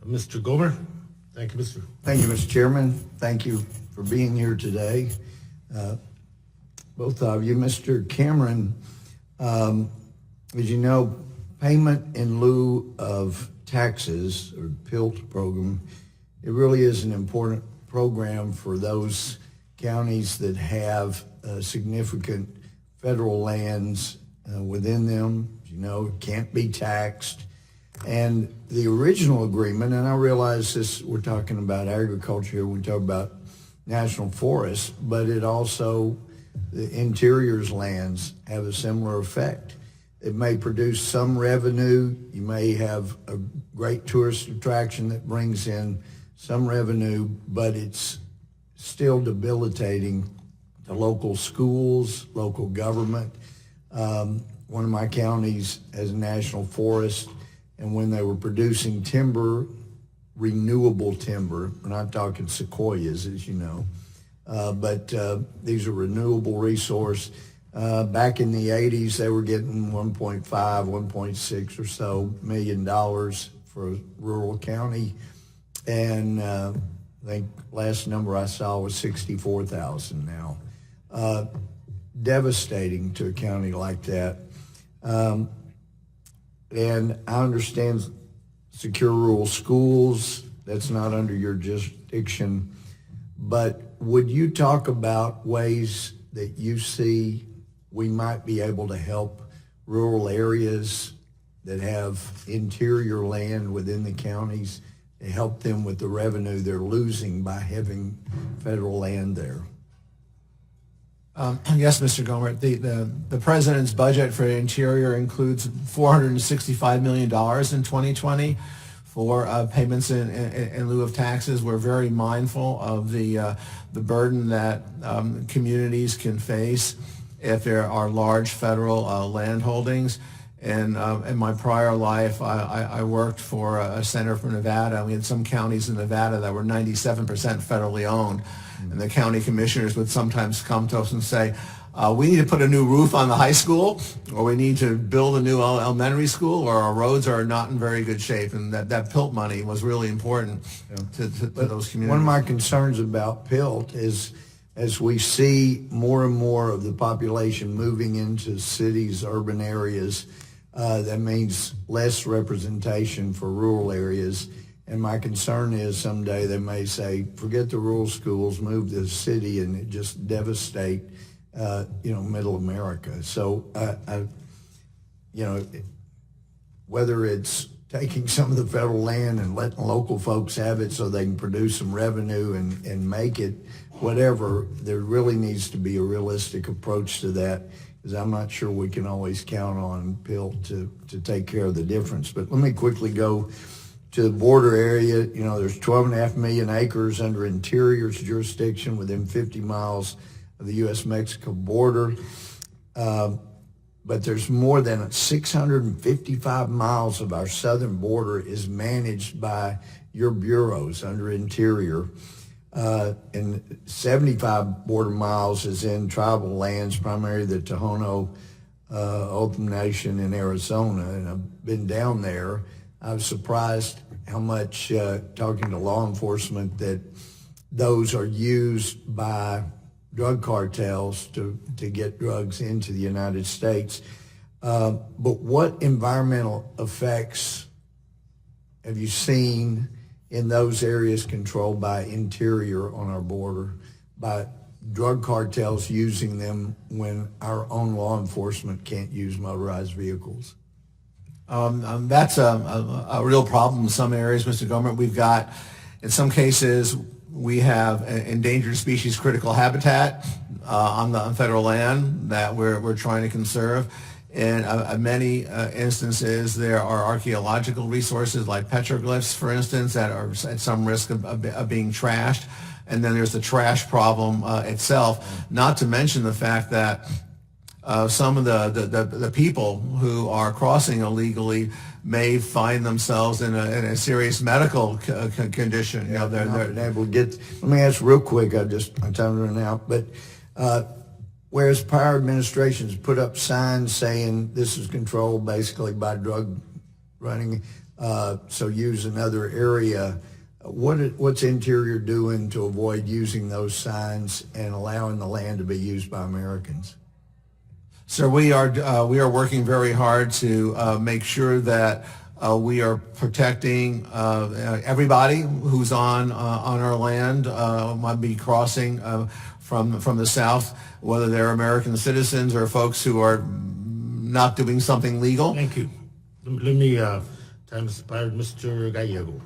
Mr. Gohmert. Thank you, Mr. Thank you, Mr. Chairman. Thank you for being here today. Both of you. Mr. Cameron, as you know, payment in lieu of taxes, or PILT program, it really is an important program for those counties that have significant federal lands within them. As you know, it can't be taxed. And the original agreement, and I realize this, we're talking about agriculture, we talk about national forests, but it also, the interior's lands have a similar effect. It may produce some revenue. You may have a great tourist attraction that brings in some revenue, but it's still debilitating to local schools, local government. One of my counties has a national forest, and when they were producing timber, renewable timber, we're not talking sequoias, as you know, but these are renewable resource. Back in the 80s, they were getting 1.5, 1.6 or so $million for a rural county. And I think last number I saw was 64,000 now. Devastating to a county like that. And I understand secure rural schools, that's not under your jurisdiction, but would you talk about ways that you see we might be able to help rural areas that have interior land within the counties to help them with the revenue they're losing by having federal land there? Yes, Mr. Gohmert. The president's budget for Interior includes $465 million in 2020 for payments in lieu of taxes. We're very mindful of the burden that communities can face if there are large federal land holdings. And in my prior life, I worked for a senator from Nevada. We had some counties in Nevada that were 97% federally owned. And the county commissioners would sometimes come to us and say, we need to put a new roof on the high school, or we need to build a new elementary school, or our roads are not in very good shape. And that PILT money was really important to those communities. One of my concerns about PILT is, as we see more and more of the population moving into cities, urban areas, that means less representation for rural areas. And my concern is someday they may say, forget the rural schools, move to the city, and it just devastate, middle America. So, whether it's taking some of the federal land and letting local folks have it so they can produce some revenue and make it, whatever, there really needs to be a realistic approach to that, because I'm not sure we can always count on PILT to take care of the difference. But let me quickly go to the border area. There's 12.5 million acres under Interior's jurisdiction within 50 miles of the U.S.-Mexico border. But there's more than 655 miles of our southern border is managed by your bureaus under Interior. And 75 border miles is in tribal lands, primarily the Tohono O'odham Nation in Arizona. And I've been down there. I was surprised how much, talking to law enforcement, that those are used by drug cartels to get drugs into the United States. But what environmental effects have you seen in those areas controlled by Interior on our border, by drug cartels using them when our own law enforcement can't use motorized vehicles? That's a real problem in some areas, Mr. Gohmert. We've got, in some cases, we have endangered species critical habitat on federal land that we're trying to conserve. In many instances, there are archaeological resources like petroglyphs, for instance, that are at some risk of being trashed. And then there's the trash problem itself, not to mention the fact that some of the people who are crossing illegally may find themselves in a serious medical condition. Let me ask real quick. I'm time running out. But whereas prior administrations put up signs saying this is controlled basically by drug running, so use another area. What's Interior doing to avoid using those signs and allowing the land to be used by Americans? Sir, we are working very hard to make sure that we are protecting everybody who's on our land, might be crossing from the south, whether they're American citizens or folks who are not doing something legal. Thank you. Let me time expired, Mr. Gallego.